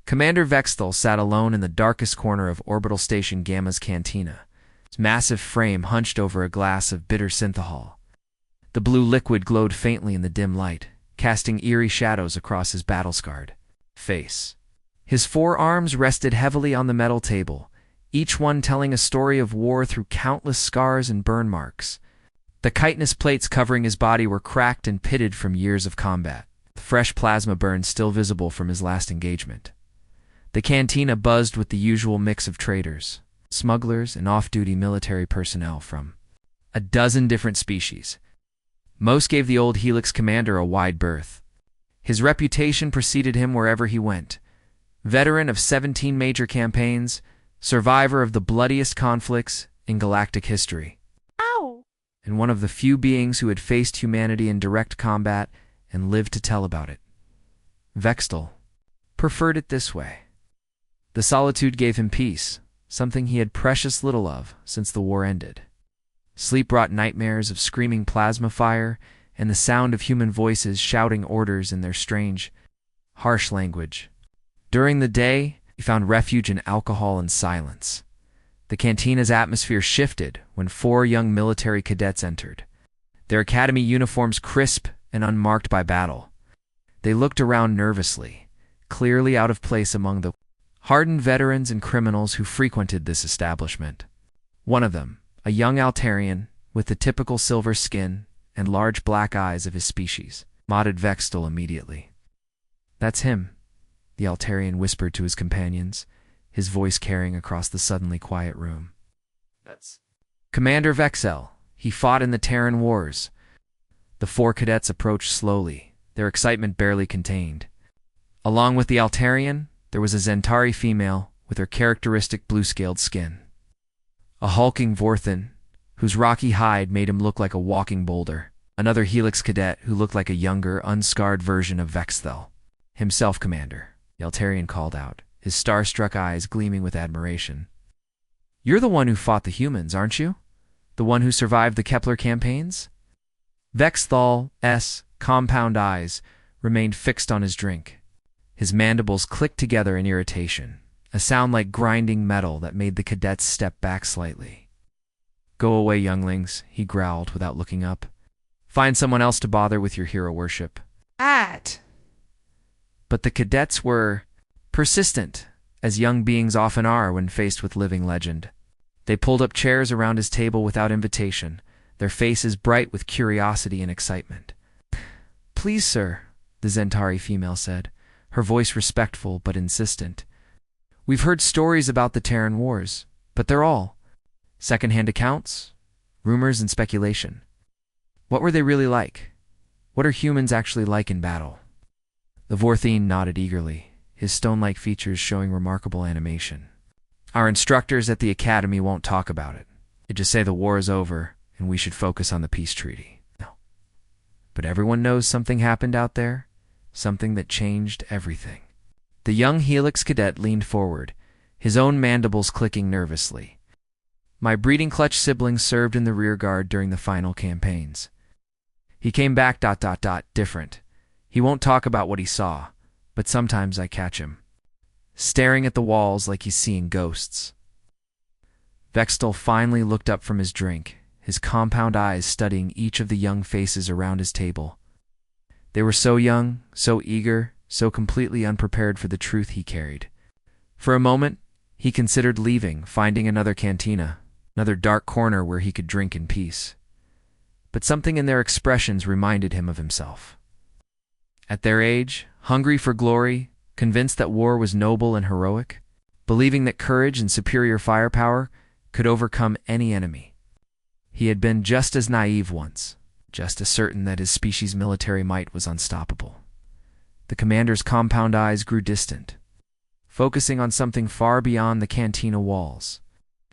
Commander Vexthal sat alone in the darkest corner of Orbital Station Gamma's cantina, his massive frame hunched over a glass of bitter synthahol. The blue liquid glowed faintly in the dim light, casting eerie shadows across his battle-scarred face. His forearms rested heavily on the metal table, each one telling a story of war through countless scars and burn marks. The chitinous plates covering his body were cracked and pitted from years of combat, the fresh plasma burns still visible from his last engagement. The cantina buzzed with the usual mix of traders, smugglers, and off-duty military personnel from a dozen different species. Most gave the old Helix commander a wide berth. His reputation preceded him wherever he went. Veteran of 17 major campaigns, survivor of the bloodiest conflicts in galactic history. Ow! And one of the few beings who had faced humanity in direct combat and lived to tell about it. Vexthal preferred it this way. The solitude gave him peace, something he had precious little of since the war ended. Sleep brought nightmares of screaming plasma fire and the sound of human voices shouting orders in their strange, harsh language. During the day, he found refuge in alcohol and silence. The cantina's atmosphere shifted when 4 young military cadets entered, their academy uniforms crisp and unmarked by battle. They looked around nervously, clearly out of place among the hardened veterans and criminals who frequented this establishment. One of them, a young Altarian with the typical silver skin and large black eyes of his species, modded Vexthal immediately. "That's him," the Altarian whispered to his companions, his voice carrying across the suddenly quiet room. "That's Commander Vexthal. He fought in the Terran Wars." The 4 cadets approached slowly, their excitement barely contained. Along with the Altarian, there was a Zentari female with her characteristic blue-scaled skin. A hulking Vorthan, whose rocky hide made him look like a walking boulder. Another Helix cadet who looked like a younger, unscarred version of Vexthal. "Himself, Commander," the Altarian called out, his star-struck eyes gleaming with admiration. "You're the one who fought the humans, aren't you? The one who survived the Kepler campaigns?" Vexthal's compound eyes remained fixed on his drink. His mandibles clicked together in irritation, a sound like grinding metal that made the cadets step back slightly. "Go away, younglings," he growled without looking up. "Find someone else to bother with your hero worship." At! But the cadets were persistent, as young beings often are when faced with living legend. They pulled up chairs around his table without invitation, their faces bright with curiosity and excitement. "Please, sir," the Zentari female said, her voice respectful but insistent. "We've heard stories about the Terran Wars, but they're all second-hand accounts, rumors, and speculation. What were they really like? What are humans actually like in battle?" The Vorthene nodded eagerly, his stone-like features showing remarkable animation. "Our instructors at the academy won't talk about it. They just say the war is over and we should focus on the peace treaty. No. But everyone knows something happened out there, something that changed everything." The young Helix cadet leaned forward, his own mandibles clicking nervously. "My breeding clutch siblings served in the rear guard during the final campaigns. He came back ... different. He won't talk about what he saw, but sometimes I catch him staring at the walls like he's seeing ghosts." Vexthal finally looked up from his drink, his compound eyes studying each of the young faces around his table. They were so young, so eager, so completely unprepared for the truth he carried. For a moment, he considered leaving, finding another cantina, another dark corner where he could drink in peace. But something in their expressions reminded him of himself. At their age, hungry for glory, convinced that war was noble and heroic, believing that courage and superior firepower could overcome any enemy. He had been just as naive once, just as certain that his species' military might was unstoppable. The commander's compound eyes grew distant, focusing on something far beyond the cantina walls.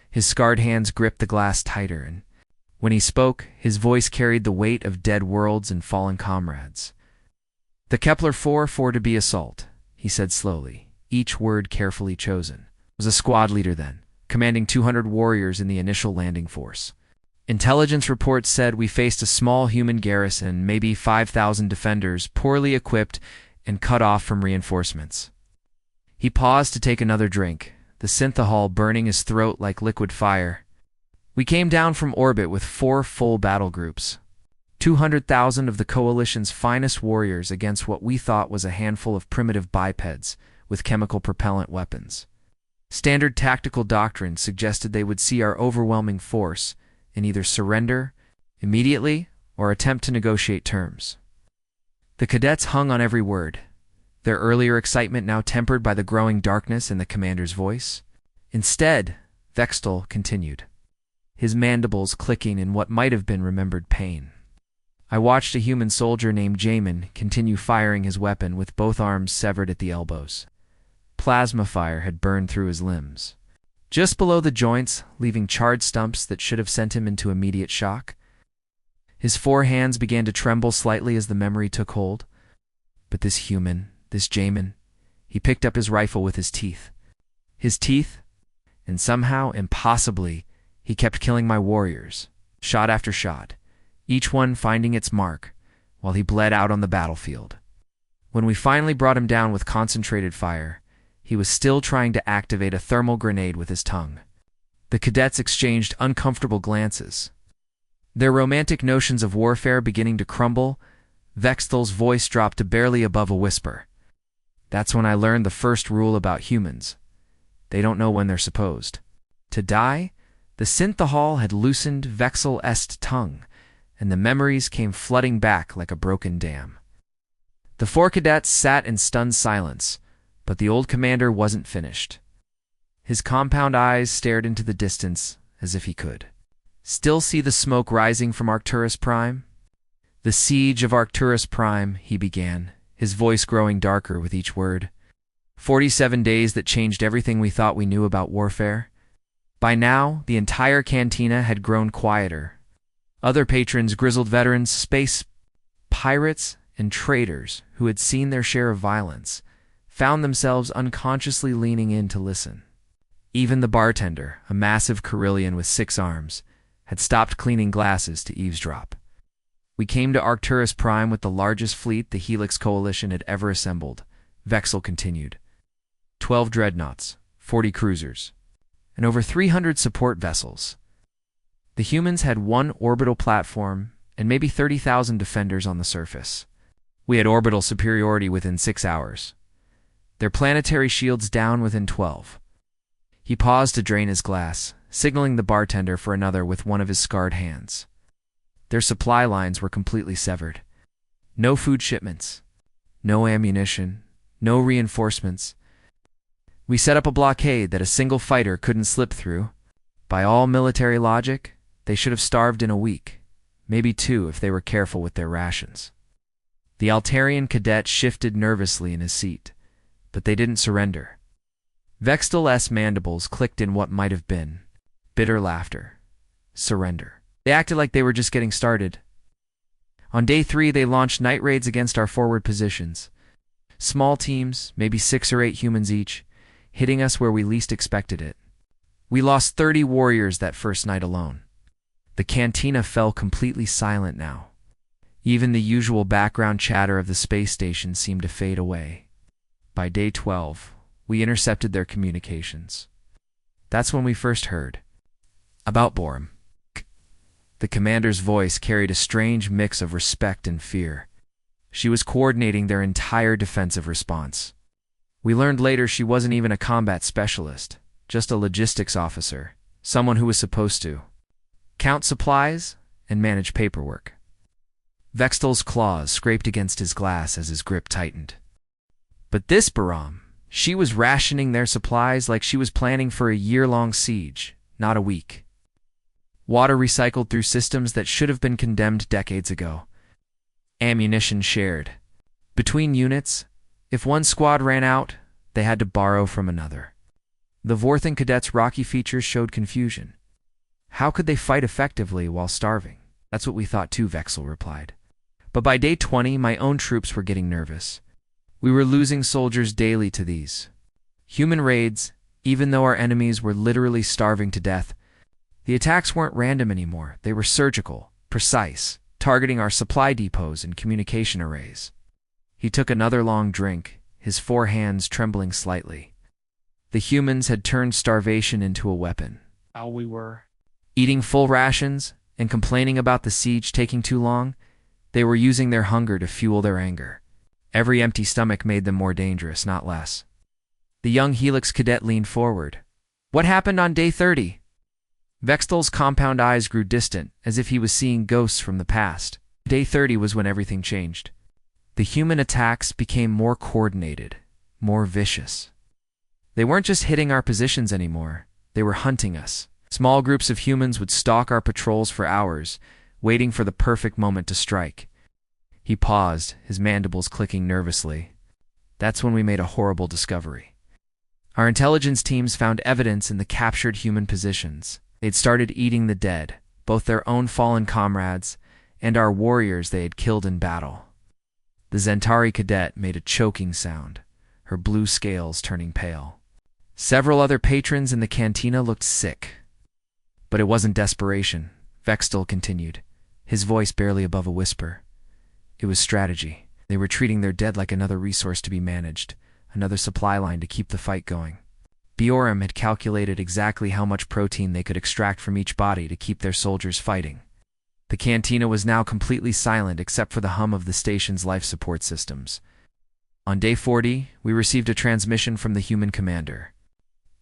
His scarred hands gripped the glass tighter, and when he spoke, his voice carried the weight of dead worlds and fallen comrades. "The Kepler 4 to be assault," he said slowly, each word carefully chosen. Was a squad leader then, commanding 200 warriors in the initial landing force. "Intelligence reports said we faced a small human garrison, maybe 5,000 defenders, poorly equipped and cut off from reinforcements." He paused to take another drink, the synthahol burning his throat like liquid fire. We came down from orbit with 4 full battle groups. 200,000 of the Coalition's finest warriors against what we thought was a handful of primitive bipeds with chemical propellant weapons. Standard tactical doctrine suggested they would see our overwhelming force and either surrender immediately or attempt to negotiate terms. The cadets hung on every word, their earlier excitement now tempered by the growing darkness in the commander's voice. Instead, Vextel continued, his mandibles clicking in what might have been remembered pain. I watched a human soldier named Jamin continue firing his weapon with both arms severed at the elbows. Plasma fire had burned through his limbs, just below the joints, leaving charred stumps that should have sent him into immediate shock. His 4 hands began to tremble slightly as the memory took hold. But this human, this Jamin, he picked up his rifle with his teeth. His teeth, and somehow, impossibly, he kept killing my warriors, shot after shot, each one finding its mark, while he bled out on the battlefield. When we finally brought him down with concentrated fire, he was still trying to activate a thermal grenade with his tongue. The cadets exchanged uncomfortable glances. Their romantic notions of warfare beginning to crumble, Vextel's voice dropped to barely above a whisper. That's when I learned the first rule about humans. They don't know when they're supposed to die. The synthahol had loosened Vexel's tongue, and the memories came flooding back like a broken dam. The 4 cadets sat in stunned silence, but the old commander wasn't finished. His compound eyes stared into the distance as if he could still see the smoke rising from Arcturus Prime. The siege of Arcturus Prime, he began, his voice growing darker with each word. 47 days that changed everything we thought we knew about warfare. By now, the entire cantina had grown quieter. Other patrons, grizzled veterans, space pirates, and traders who had seen their share of violence, found themselves unconsciously leaning in to listen. Even the bartender, a massive Carillion with 6 arms, had stopped cleaning glasses to eavesdrop. We came to Arcturus Prime with the largest fleet the Helix Coalition had ever assembled, Vexel continued. 12 dreadnoughts, 40 cruisers, and over 300 support vessels. The humans had 1 orbital platform and maybe 30,000 defenders on the surface. We had orbital superiority within 6 hours. Their planetary shields down within 12. He paused to drain his glass, signaling the bartender for another with one of his scarred hands. Their supply lines were completely severed. No food shipments, no ammunition, no reinforcements. We set up a blockade that a single fighter couldn't slip through. By all military logic, they should have starved in a week, maybe 2 if they were careful with their rations. The Altarian cadet shifted nervously in his seat, but they didn't surrender. Vextel's mandibles clicked in what might have been bitter laughter. Surrender. They acted like they were just getting started. On day 3, they launched night raids against our forward positions. Small teams, maybe 6 or 8 humans each, hitting us where we least expected it. We lost 30 warriors that first night alone. The cantina fell completely silent now. Even the usual background chatter of the space station seemed to fade away. By day 12, we intercepted their communications. That's when we first heard about Borum. The commander's voice carried a strange mix of respect and fear. She was coordinating their entire defensive response. We learned later she wasn't even a combat specialist, just a logistics officer, someone who was supposed to count supplies and manage paperwork. Vextel's claws scraped against his glass as his grip tightened. But this Baram, she was rationing their supplies like she was planning for a year-long siege, not a week. Water recycled through systems that should have been condemned decades ago. Ammunition shared. Between units, if one squad ran out, they had to borrow from another. The Vorthan cadets' rocky features showed confusion. How could they fight effectively while starving? That's what we thought too, Vexel replied. But by day 20, my own troops were getting nervous. We were losing soldiers daily to these human raids, even though our enemies were literally starving to death. The attacks weren't random anymore. They were surgical, precise, targeting our supply depots and communication arrays. He took another long drink, his 4 hands trembling slightly. The humans had turned starvation into a weapon. How we were eating full rations and complaining about the siege taking too long, they were using their hunger to fuel their anger. Every empty stomach made them more dangerous, not less. The young Helix cadet leaned forward. What happened on day 30? Vextel's compound eyes grew distant, as if he was seeing ghosts from the past. Day 30 was when everything changed. The human attacks became more coordinated, more vicious. They weren't just hitting our positions anymore, they were hunting us. Small groups of humans would stalk our patrols for hours, waiting for the perfect moment to strike. He paused, his mandibles clicking nervously. That's when we made a horrible discovery. Our intelligence teams found evidence in the captured human positions. They'd started eating the dead, both their own fallen comrades and our warriors they had killed in battle. The Zentari cadet made a choking sound, her blue scales turning pale. Several other patrons in the cantina looked sick. But it wasn't desperation, Vextel continued, his voice barely above a whisper. It was strategy. They were treating their dead like another resource to be managed, another supply line to keep the fight going. Bioram had calculated exactly how much protein they could extract from each body to keep their soldiers fighting. The cantina was now completely silent except for the hum of the station's life support systems. On day 40, we received a transmission from the human commander.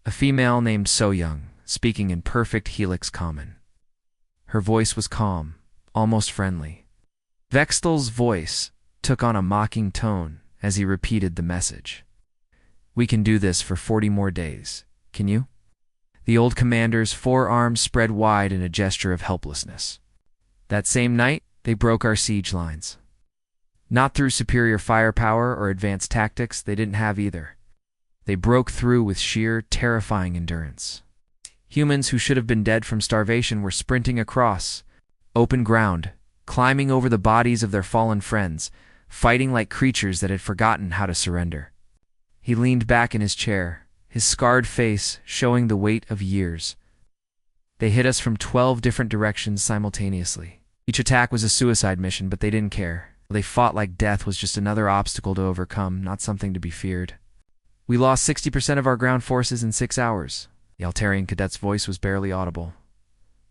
A female named So-Young, speaking in perfect Helix Common. Her voice was calm, almost friendly. Vextel's voice took on a mocking tone as he repeated the message. We can do this for 40 more days. Can you? The old commander's forearms spread wide in a gesture of helplessness. That same night, they broke our siege lines. Not through superior firepower or advanced tactics, they didn't have either. They broke through with sheer, terrifying endurance. Humans who should have been dead from starvation were sprinting across open ground, climbing over the bodies of their fallen friends, fighting like creatures that had forgotten how to surrender. He leaned back in his chair, his scarred face showing the weight of years. They hit us from 12 different directions simultaneously. Each attack was a suicide mission, but they didn't care. They fought like death was just another obstacle to overcome, not something to be feared. We lost 60% of our ground forces in 6 hours. The Altarian cadet's voice was barely audible.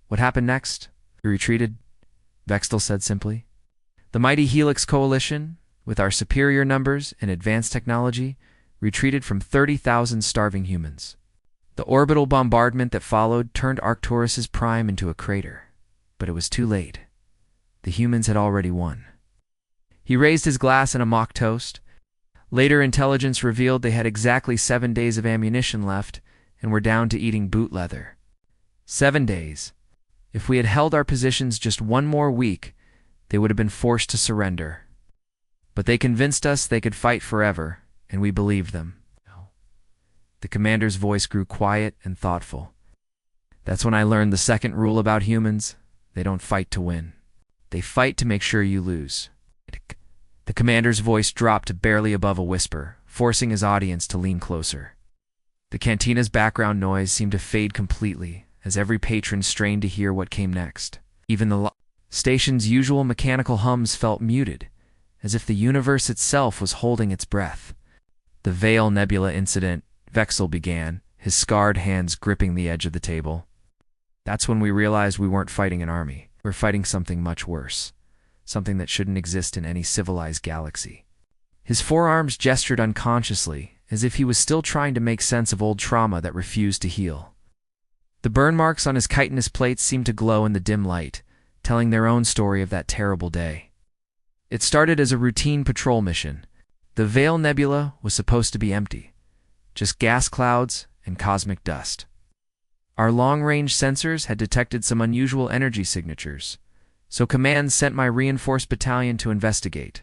What happened next? We retreated, Vextel said simply. The mighty Helix Coalition, with our superior numbers and advanced technology, retreated from 30,000 starving humans. The orbital bombardment that followed turned Arcturus's prime into a crater. But it was too late. The humans had already won. He raised his glass in a mock toast. Later intelligence revealed they had exactly 7 days of ammunition left and were down to eating boot leather. 7 days. If we had held our positions just one more week, they would have been forced to surrender. But they convinced us they could fight forever, and we believed them. The commander's voice grew quiet and thoughtful. That's when I learned the second rule about humans. They don't fight to win. They fight to make sure you lose. The commander's voice dropped to barely above a whisper, forcing his audience to lean closer. The cantina's background noise seemed to fade completely as every patron strained to hear what came next. Even the station's usual mechanical hums felt muted, as if the universe itself was holding its breath. The Veil Nebula incident, Vexel began, his scarred hands gripping the edge of the table. That's when we realized we weren't fighting an army. We were fighting something much worse. Something that shouldn't exist in any civilized galaxy. His forearms gestured unconsciously, as if he was still trying to make sense of old trauma that refused to heal. The burn marks on his chitinous plates seemed to glow in the dim light, telling their own story of that terrible day. It started as a routine patrol mission. The Veil Nebula was supposed to be empty. Just gas clouds and cosmic dust. Our long-range sensors had detected some unusual energy signatures, so Command sent my reinforced battalion to investigate.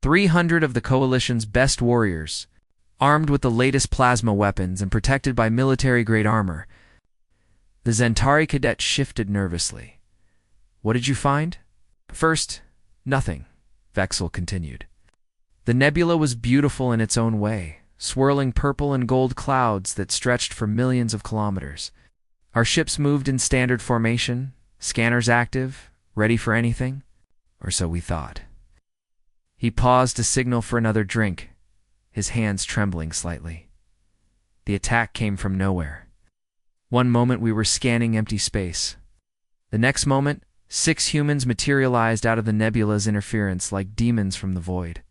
300 of the Coalition's best warriors, armed with the latest plasma weapons and protected by military-grade armor. The Zentari cadet shifted nervously. What did you find? First, nothing, Vexel continued. The nebula was beautiful in its own way, swirling purple and gold clouds that stretched for millions of kilometers. Our ships moved in standard formation, scanners active, ready for anything, or so we thought. He paused to signal for another drink, his hands trembling slightly. The attack came from nowhere. One moment we were scanning empty space. The next moment, 6 humans materialized out of the nebula's interference like demons from the void.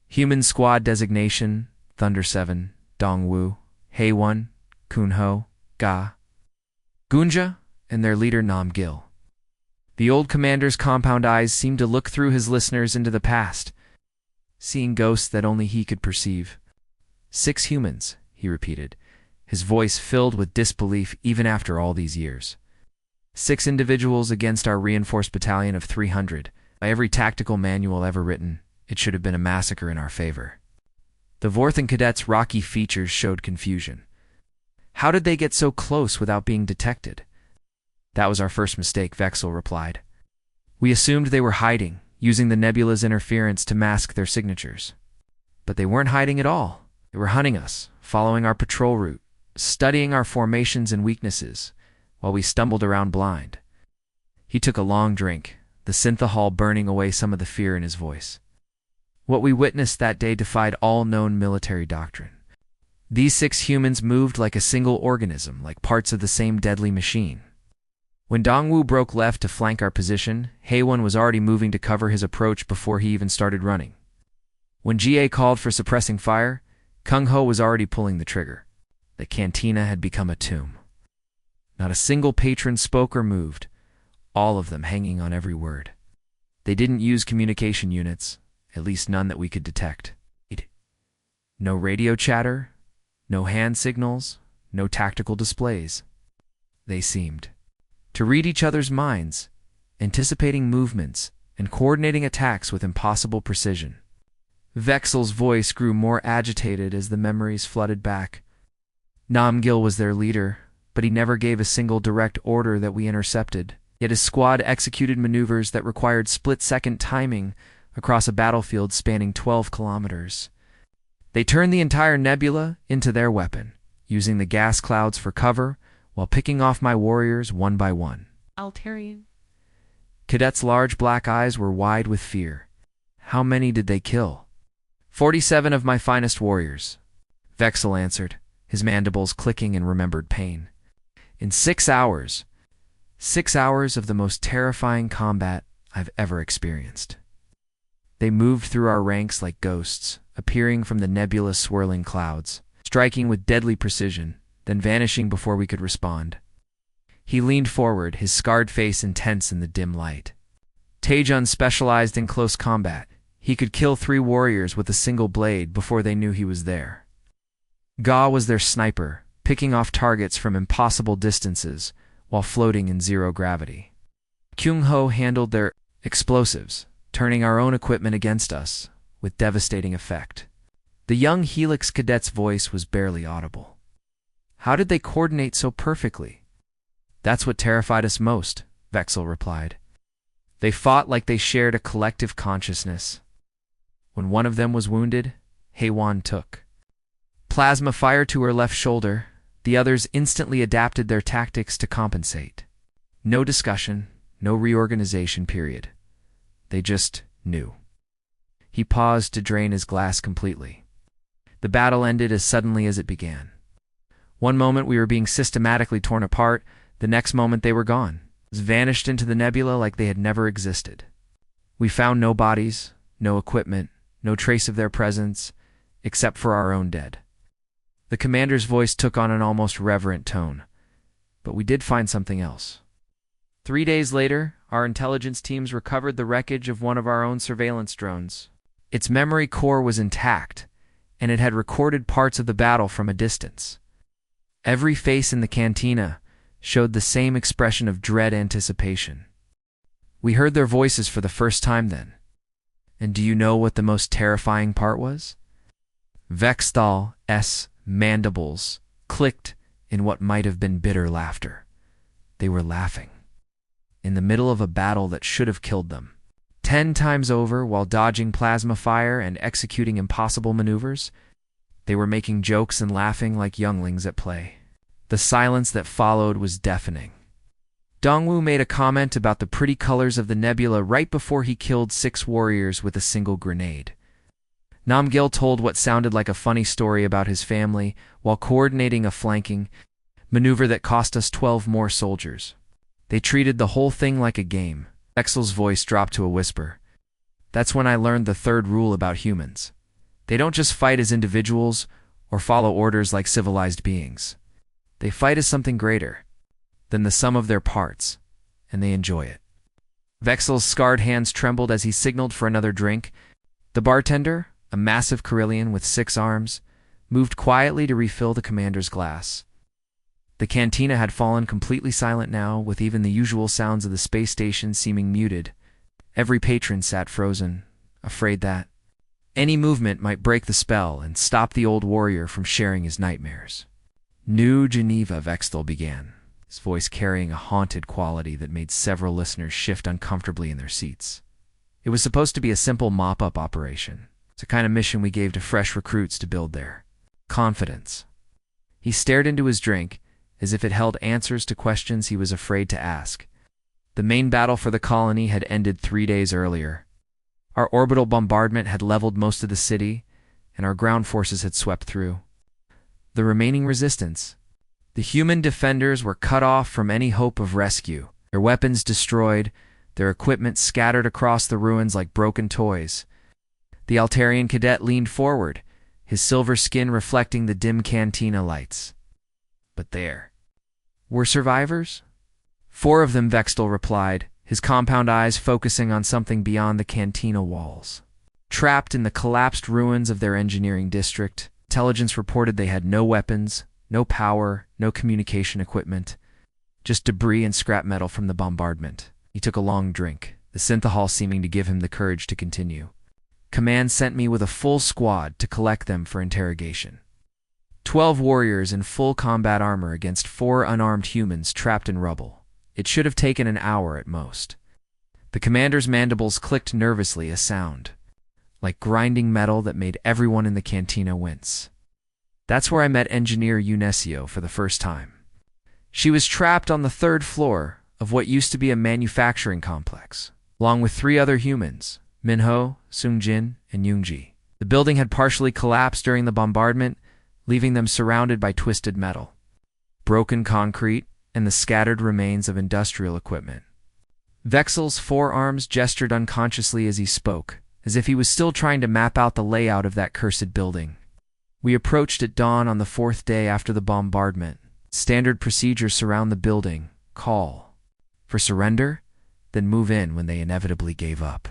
Human squad designation, Thunder 7, Dongwu, Hei-1, Kunho, Ga, Gunja, and their leader Nam Gil. The old commander's compound eyes seemed to look through his listeners into the past, seeing ghosts that only he could perceive. 6 humans, he repeated, his voice filled with disbelief even after all these years. 6 individuals against our reinforced battalion of 300. By every tactical manual ever written, it should have been a massacre in our favor. The Vorthan cadets' rocky features showed confusion. How did they get so close without being detected? That was our first mistake, Vexel replied. We assumed they were hiding, using the nebula's interference to mask their signatures. But they weren't hiding at all. They were hunting us, following our patrol route, studying our formations and weaknesses, while we stumbled around blind. He took a long drink, the synthahol burning away some of the fear in his voice. What we witnessed that day defied all known military doctrine. These 6 humans moved like a single organism, like parts of the same deadly machine. When Dongwu broke left to flank our position, Hei-1 was already moving to cover his approach before he even started running. When GA called for suppressing fire, Kung Ho was already pulling the trigger. The cantina had become a tomb. Not a single patron spoke or moved, all of them hanging on every word. They didn't use communication units, at least none that we could detect. No radio chatter, no hand signals, no tactical displays. They seemed to read each other's minds, anticipating movements and coordinating attacks with impossible precision. Vexel's voice grew more agitated as the memories flooded back. Nam Gil was their leader, but he never gave a single direct order that we intercepted. Yet his squad executed maneuvers that required split-second timing across a battlefield spanning 12 kilometers. They turned the entire nebula into their weapon, using the gas clouds for cover while picking off my warriors one by one. Altarian. Cadet's large black eyes were wide with fear. How many did they kill? 47 of my finest warriors, Vexel answered, his mandibles clicking in remembered pain. In 6 hours. 6 hours of the most terrifying combat I've ever experienced. They moved through our ranks like ghosts, appearing from the nebulous swirling clouds, striking with deadly precision, then vanishing before we could respond. He leaned forward, his scarred face intense in the dim light. Taejun specialized in close combat. He could kill 3 warriors with a single blade before they knew he was there. Ga was their sniper, picking off targets from impossible distances while floating in zero gravity. Kyung Ho handled their explosives, turning our own equipment against us with devastating effect. The young Helix cadet's voice was barely audible. How did they coordinate so perfectly? That's what terrified us most, Vexel replied. They fought like they shared a collective consciousness. When one of them was wounded, Hei-1 took plasma fire to her left shoulder. The others instantly adapted their tactics to compensate. No discussion, no reorganization period. They just knew. He paused to drain his glass completely. The battle ended as suddenly as it began. One moment we were being systematically torn apart, the next moment they were gone, vanished into the nebula like they had never existed. We found no bodies, no equipment, no trace of their presence, except for our own dead. The commander's voice took on an almost reverent tone, but we did find something else. 3 days later, our intelligence teams recovered the wreckage of one of our own surveillance drones. Its memory core was intact, and it had recorded parts of the battle from a distance. Every face in the cantina showed the same expression of dread anticipation. We heard their voices for the first time then. And do you know what the most terrifying part was? Vextal's mandibles clicked in what might have been bitter laughter. They were laughing. In the middle of a battle that should have killed them. 10 times over, while dodging plasma fire and executing impossible maneuvers, they were making jokes and laughing like younglings at play. The silence that followed was deafening. Dongwu made a comment about the pretty colors of the nebula right before he killed 6 warriors with a single grenade. Namgil told what sounded like a funny story about his family while coordinating a flanking maneuver that cost us 12 more soldiers. They treated the whole thing like a game. Vexel's voice dropped to a whisper. That's when I learned the third rule about humans. They don't just fight as individuals or follow orders like civilized beings. They fight as something greater than the sum of their parts, and they enjoy it. Vexel's scarred hands trembled as he signaled for another drink. The bartender, a massive Carillion with 6 arms, moved quietly to refill the commander's glass. The cantina had fallen completely silent now, with even the usual sounds of the space station seeming muted. Every patron sat frozen, afraid that any movement might break the spell and stop the old warrior from sharing his nightmares. New Geneva, Vexel began, his voice carrying a haunted quality that made several listeners shift uncomfortably in their seats. It was supposed to be a simple mop-up operation. It's the kind of mission we gave to fresh recruits to build their confidence. He stared into his drink, as if it held answers to questions he was afraid to ask. The main battle for the colony had ended 3 days earlier. Our orbital bombardment had leveled most of the city, and our ground forces had swept through. The remaining resistance, the human defenders, were cut off from any hope of rescue, their weapons destroyed, their equipment scattered across the ruins like broken toys. The Altarian cadet leaned forward, his silver skin reflecting the dim cantina lights. But there were survivors? 4 of them, Vexel replied, his compound eyes focusing on something beyond the cantina walls. Trapped in the collapsed ruins of their engineering district, intelligence reported they had no weapons, no power, no communication equipment, just debris and scrap metal from the bombardment. He took a long drink, the synthahol seeming to give him the courage to continue. Command sent me with a full squad to collect them for interrogation. 12 warriors in full combat armor against 4 unarmed humans trapped in rubble. It should have taken an hour at most. The commander's mandibles clicked nervously, a sound like grinding metal that made everyone in the cantina wince. That's where I met engineer Unesio for the first time. She was trapped on the 3rd floor of what used to be a manufacturing complex, along with 3 other humans, Minho, Sungjin, and Yoongji. The building had partially collapsed during the bombardment, leaving them surrounded by twisted metal, broken concrete, and the scattered remains of industrial equipment. Vexel's forearms gestured unconsciously as he spoke, as if he was still trying to map out the layout of that cursed building. We approached at dawn on the 4th day after the bombardment. Standard procedures surround the building. Call for surrender, then move in when they inevitably gave up.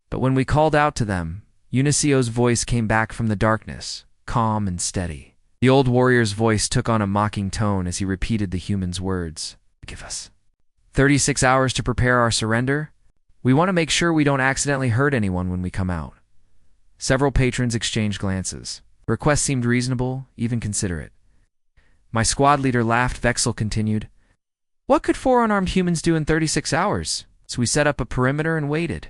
But when we called out to them, Unisio's voice came back from the darkness, calm and steady. The old warrior's voice took on a mocking tone as he repeated the human's words. Give us 36 hours to prepare our surrender. We want to make sure we don't accidentally hurt anyone when we come out. Several patrons exchanged glances. The request seemed reasonable, even considerate. My squad leader laughed. Vexel continued. What could 4 unarmed humans do in 36 hours? So we set up a perimeter and waited.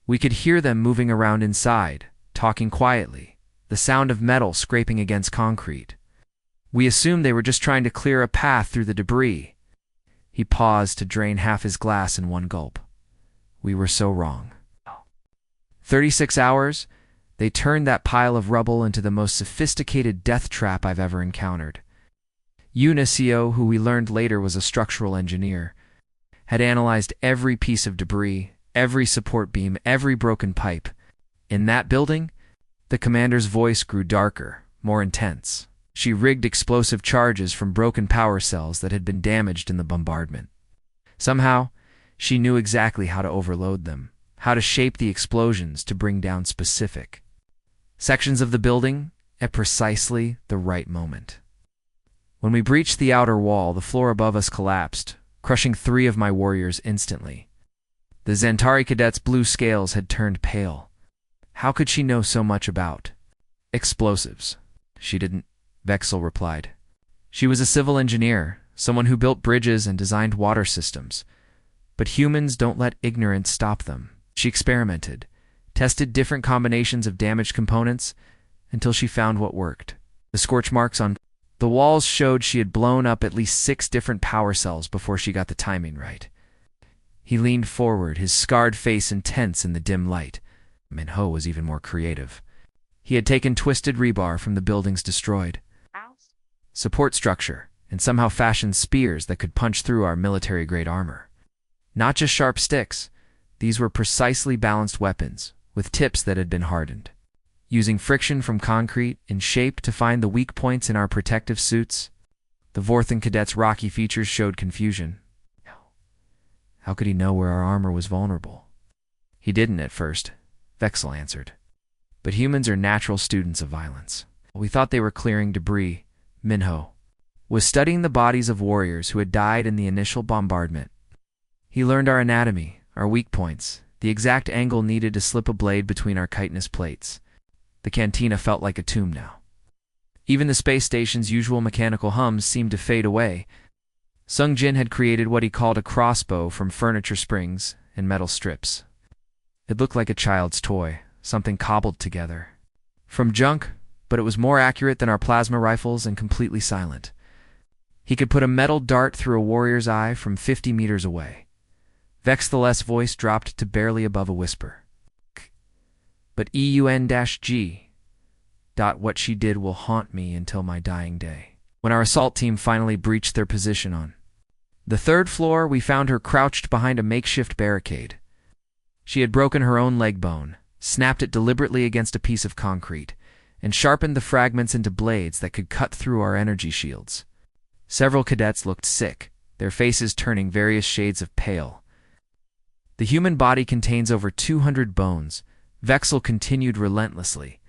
We could hear them moving around inside, talking quietly, the sound of metal scraping against concrete. We assumed they were just trying to clear a path through the debris. He paused to drain half his glass in one gulp. We were so wrong. 36 hours, they turned that pile of rubble into the most sophisticated death trap I've ever encountered. Unisio, who we learned later was a structural engineer, had analyzed every piece of debris, every support beam, every broken pipe. In that building, the commander's voice grew darker, more intense. She rigged explosive charges from broken power cells that had been damaged in the bombardment. Somehow, she knew exactly how to overload them, how to shape the explosions to bring down specific sections of the building at precisely the right moment. When we breached the outer wall, the floor above us collapsed, crushing 3 of my warriors instantly. The Zantari cadet's blue scales had turned pale. How could she know so much about explosives? She didn't, Vexel replied. She was a civil engineer, someone who built bridges and designed water systems. But humans don't let ignorance stop them. She experimented, tested different combinations of damaged components until she found what worked. The scorch marks on the walls showed she had blown up at least 6 different power cells before she got the timing right. He leaned forward, his scarred face intense in the dim light. Minho was even more creative. He had taken twisted rebar from the building's destroyed support structure and somehow fashioned spears that could punch through our military-grade armor. Not just sharp sticks, these were precisely balanced weapons, with tips that had been hardened. Using friction from concrete and shape to find the weak points in our protective suits, the Vorthan cadet's rocky features showed confusion. How could he know where our armor was vulnerable? He didn't at first, Vexel answered. But humans are natural students of violence. We thought they were clearing debris. Minho was studying the bodies of warriors who had died in the initial bombardment. He learned our anatomy, our weak points, the exact angle needed to slip a blade between our chitinous plates. The cantina felt like a tomb now. Even the space station's usual mechanical hums seemed to fade away. Sung Jin had created what he called a crossbow from furniture springs and metal strips. It looked like a child's toy, something cobbled together from junk, but it was more accurate than our plasma rifles and completely silent. He could put a metal dart through a warrior's eye from 50 meters away. Vexthel's voice dropped to barely above a whisper. But EUN-G. What she did will haunt me until my dying day. When our assault team finally breached their position on the third floor, we found her crouched behind a makeshift barricade. She had broken her own leg bone, snapped it deliberately against a piece of concrete, and sharpened the fragments into blades that could cut through our energy shields. Several cadets looked sick, their faces turning various shades of pale. The human body contains over 200 bones, Vexel continued relentlessly.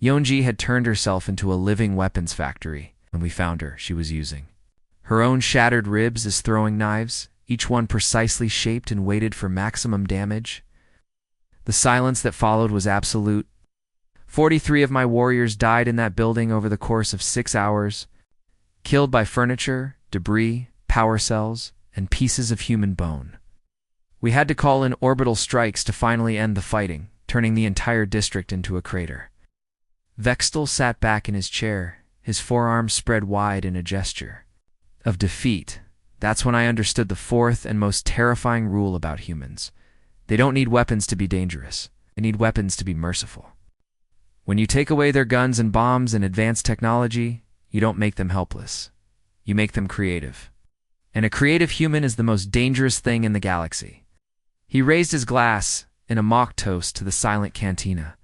Yeonji had turned herself into a living weapons factory. When we found her, she was using her own shattered ribs as throwing knives, each one precisely shaped and weighted for maximum damage. The silence that followed was absolute. 43 of my warriors died in that building over the course of 6 hours, killed by furniture, debris, power cells, and pieces of human bone. We had to call in orbital strikes to finally end the fighting, turning the entire district into a crater. Vextel sat back in his chair, his forearms spread wide in a gesture of defeat. That's when I understood the fourth and most terrifying rule about humans. They don't need weapons to be dangerous. They need weapons to be merciful. When you take away their guns and bombs and advanced technology, you don't make them helpless. You make them creative. And a creative human is the most dangerous thing in the galaxy. He raised his glass in a mock toast to the silent cantina.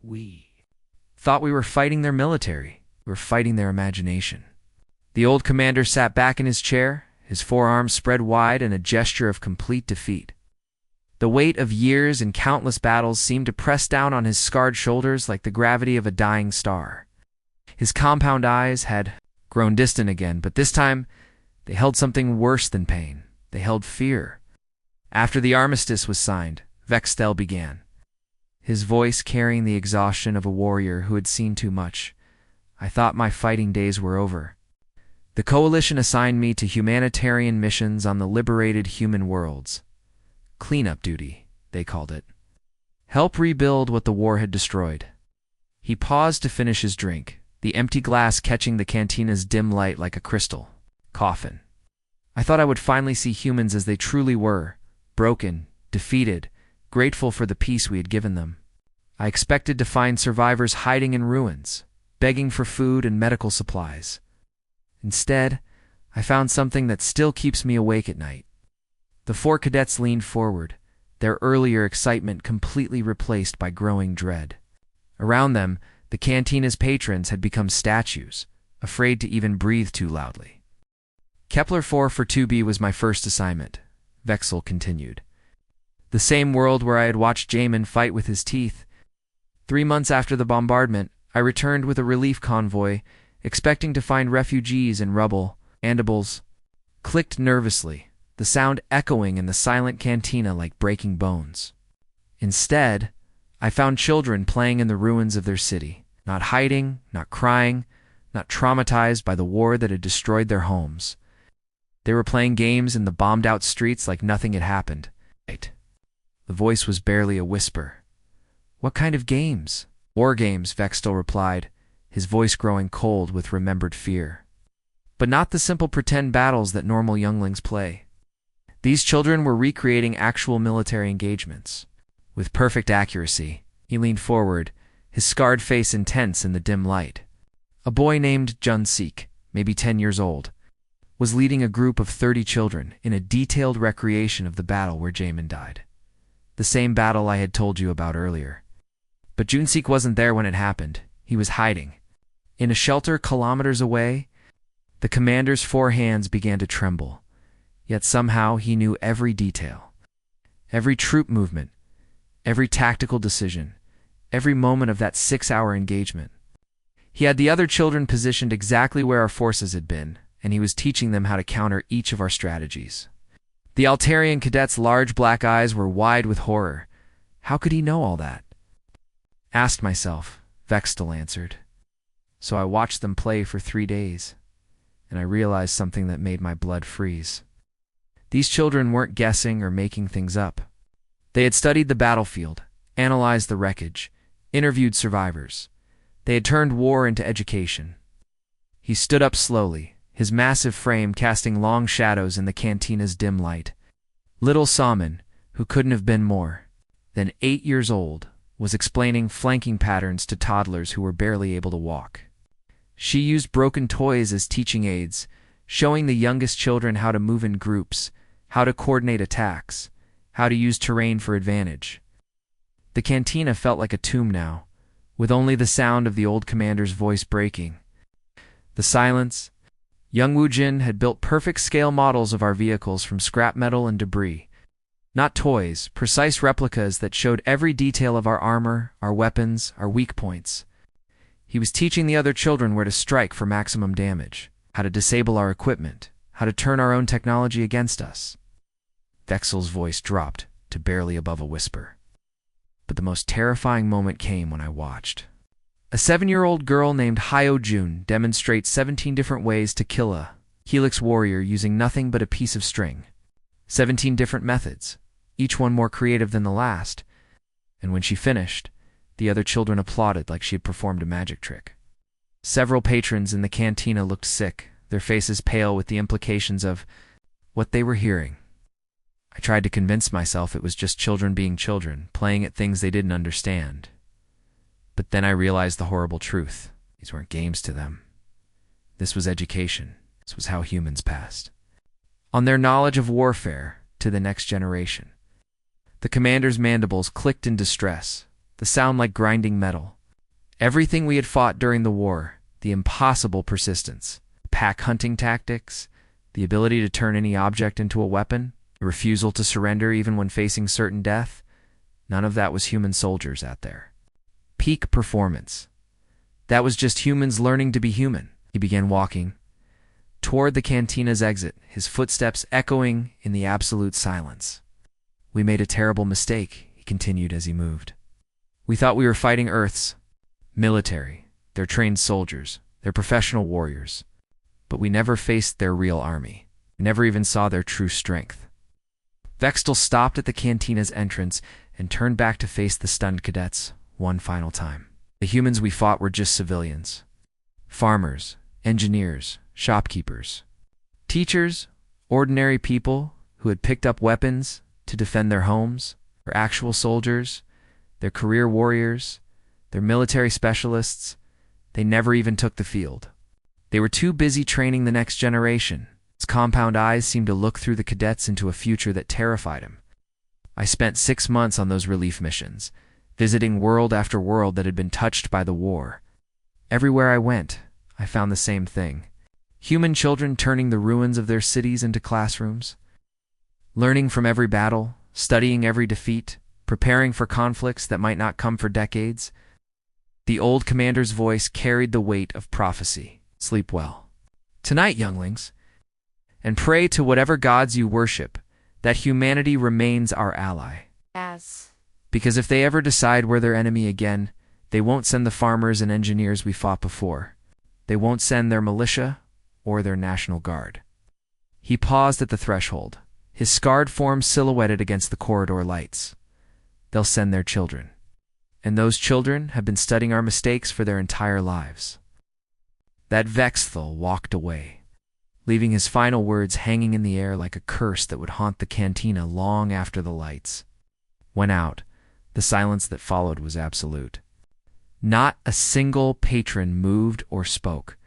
We thought we were fighting their military. We were fighting their imagination. The old commander sat back in his chair, his forearms spread wide in a gesture of complete defeat. The weight of years and countless battles seemed to press down on his scarred shoulders like the gravity of a dying star. His compound eyes had grown distant again, but this time they held something worse than pain. They held fear. After the armistice was signed, Vextel began, his voice carrying the exhaustion of a warrior who had seen too much. I thought my fighting days were over. The Coalition assigned me to humanitarian missions on the liberated human worlds. Cleanup duty, they called it. Help rebuild what the war had destroyed. He paused to finish his drink, the empty glass catching the cantina's dim light like a crystal coffin. I thought I would finally see humans as they truly were, broken, defeated, grateful for the peace we had given them. I expected to find survivors hiding in ruins, begging for food and medical supplies. Instead, I found something that still keeps me awake at night. The 4 cadets leaned forward, their earlier excitement completely replaced by growing dread. Around them, the cantina's patrons had become statues, afraid to even breathe too loudly. Kepler 4 for 2B was my first assignment, Vexel continued. The same world where I had watched Jamin fight with his teeth. 3 months after the bombardment, I returned with a relief convoy, expecting to find refugees in rubble. Mandibles clicked nervously, the sound echoing in the silent cantina like breaking bones. Instead, I found children playing in the ruins of their city, not hiding, not crying, not traumatized by the war that had destroyed their homes. They were playing games in the bombed-out streets like nothing had happened. The voice was barely a whisper. What kind of games? War games, Vextel replied, his voice growing cold with remembered fear. But not the simple pretend battles that normal younglings play. These children were recreating actual military engagements. With perfect accuracy, he leaned forward, his scarred face intense in the dim light. A boy named Jun-Seek, maybe 10 years old, was leading a group of 30 children in a detailed recreation of the battle where Jamin died. The same battle I had told you about earlier. But Jun-Seek wasn't there when it happened. He was hiding. In a shelter kilometers away, the commander's 4 hands began to tremble. Yet somehow he knew every detail. Every troop movement, every tactical decision, every moment of that 6-hour engagement. He had the other children positioned exactly where our forces had been, and he was teaching them how to counter each of our strategies. The Altarian cadet's large black eyes were wide with horror. How could he know all that? Asked myself, Vextel answered. So I watched them play for 3 days, and I realized something that made my blood freeze. These children weren't guessing or making things up. They had studied the battlefield, analyzed the wreckage, interviewed survivors. They had turned war into education. He stood up slowly, his massive frame casting long shadows in the cantina's dim light. Little Salmon, who couldn't have been more than 8 years old, was explaining flanking patterns to toddlers who were barely able to walk. She used broken toys as teaching aids, showing the youngest children how to move in groups, how to coordinate attacks, how to use terrain for advantage. The cantina felt like a tomb now, with only the sound of the old commander's voice breaking. The silence. Young Wu-Jin had built perfect scale models of our vehicles from scrap metal and debris. Not toys, precise replicas that showed every detail of our armor, our weapons, our weak points. He was teaching the other children where to strike for maximum damage, how to disable our equipment, how to turn our own technology against us. Vexel's voice dropped to barely above a whisper. But the most terrifying moment came when I watched. A 7-year-old girl named Hyo Jun demonstrates 17 different ways to kill a Helix warrior using nothing but a piece of string. 17 different methods, each one more creative than the last. And when she finished, the other children applauded like she had performed a magic trick. Several patrons in the cantina looked sick, their faces pale with the implications of what they were hearing. I tried to convince myself it was just children being children, playing at things they didn't understand. But then I realized the horrible truth. These weren't games to them. This was education. This was how humans passed on their knowledge of warfare to the next generation. The commander's mandibles clicked in distress, the sound like grinding metal. Everything we had fought during the war, the impossible persistence, pack hunting tactics, the ability to turn any object into a weapon, the refusal to surrender even when facing certain death, none of that was human soldiers out there. Peak performance. That was just humans learning to be human. He began walking toward the cantina's exit, his footsteps echoing in the absolute silence. We made a terrible mistake, he continued as he moved. We thought we were fighting Earth's military, their trained soldiers, their professional warriors. But we never faced their real army. We never even saw their true strength. Vextel stopped at the cantina's entrance and turned back to face the stunned cadets one final time. The humans we fought were just civilians. Farmers, engineers, shopkeepers. Teachers, ordinary people who had picked up weapons to defend their homes, or actual soldiers, their career warriors, their military specialists. They never even took the field. They were too busy training the next generation. His compound eyes seemed to look through the cadets into a future that terrified him. I spent 6 months on those relief missions, visiting world after world that had been touched by the war. Everywhere I went, I found the same thing. Human children turning the ruins of their cities into classrooms, learning from every battle, studying every defeat, preparing for conflicts that might not come for decades. The old commander's voice carried the weight of prophecy. Sleep well tonight, younglings, and pray to whatever gods you worship that humanity remains our ally. Because if they ever decide we're their enemy again, they won't send the farmers and engineers we fought before. They won't send their militia or their National Guard. He paused at the threshold, his scarred form silhouetted against the corridor lights. They'll send their children. And those children have been studying our mistakes for their entire lives. That Vexthal walked away, leaving his final words hanging in the air like a curse that would haunt the cantina long after the lights went out. The silence that followed was absolute. Not a single patron moved or spoke.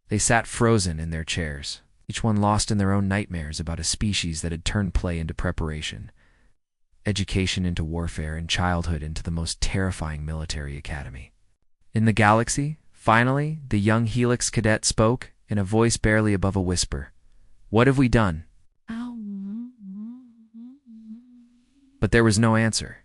They sat frozen in their chairs, each one lost in their own nightmares about a species that had turned play into preparation, education into warfare, and childhood into the most terrifying military academy. In the galaxy, finally, the young Helix cadet spoke, in a voice barely above a whisper. "What have we done?" But there was no answer.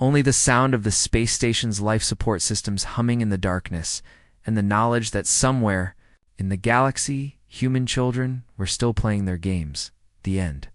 Only the sound of the space station's life support systems humming in the darkness, and the knowledge that somewhere in the galaxy, human children were still playing their games. The end.